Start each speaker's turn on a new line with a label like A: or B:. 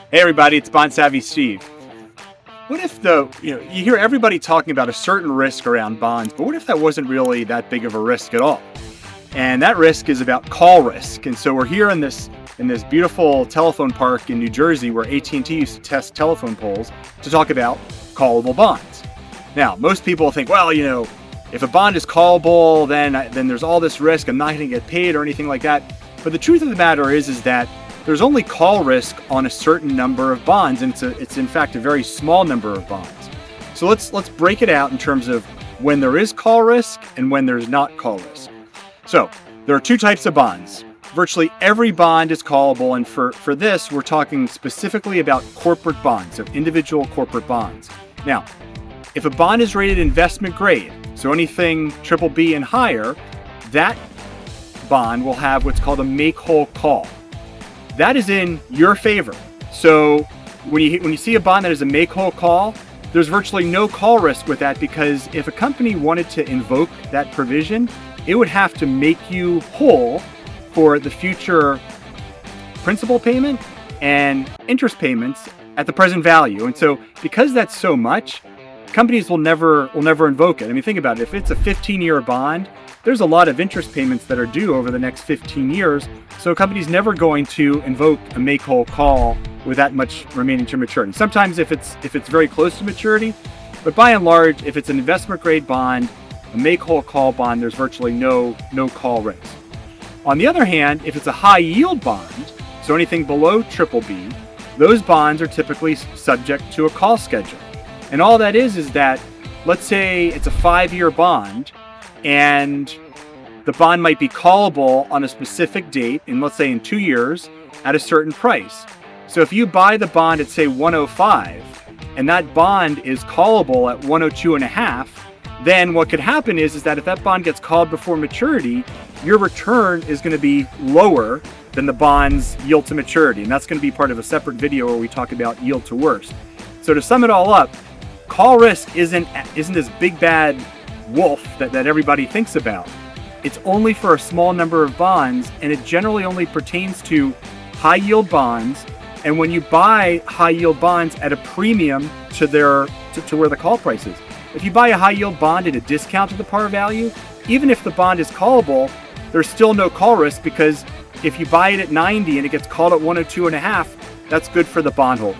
A: Hey everybody, it's Bondsavvy Steve. What if you hear everybody talking about a certain risk around bonds, but what if that wasn't really that big of a risk at all? And that risk is about call risk. And so we're here in this beautiful telephone park in New Jersey where AT&T used to test telephone poles to talk about callable bonds. Now, most people think, well, if a bond is callable, then there's all this risk. I'm not going to get paid or anything like that. But the truth of the matter is that there's only call risk on a certain number of bonds, and it's in fact a very small number of bonds. So let's break it out in terms of when there is call risk and when there's not call risk. So there are two types of bonds. Virtually every bond is callable, and for this, we're talking specifically about corporate bonds, so individual corporate bonds. Now, if a bond is rated investment grade, so anything BBB and higher, that bond will have what's called a make-whole call. That is in your favor. So when you see a bond that is a make-whole call, there's virtually no call risk with that, because if a company wanted to invoke that provision, it would have to make you whole for the future principal payment and interest payments at the present value. And so because that's so much, companies will never invoke it. I mean, think about it. If it's a 15-year bond, there's a lot of interest payments that are due over the next 15 years. So a company's never going to invoke a make-whole call with that much remaining to maturity. Sometimes if it's very close to maturity, but by and large, if it's an investment grade bond, a make-whole call bond, there's virtually no call risk. On the other hand, if it's a high yield bond, so anything below BBB, those bonds are typically subject to a call schedule. And all that is that, let's say it's a 5-year bond, and the bond might be callable on a specific date, and let's say in 2 years, at a certain price. So if you buy the bond at, say, 105, and that bond is callable at 102.5, then what could happen is that if that bond gets called before maturity, your return is going to be lower than the bond's yield to maturity. And that's going to be part of a separate video where we talk about yield to worst. So to sum it all up, call risk isn't this big bad wolf that everybody thinks about. It's only for a small number of bonds, and it generally only pertains to high yield bonds. And when you buy high yield bonds at a premium to where the call price is, if you buy a high yield bond at a discount to the par value, even if the bond is callable, there's still no call risk, because if you buy it at 90 and it gets called at 102.5, that's good for the bondholder.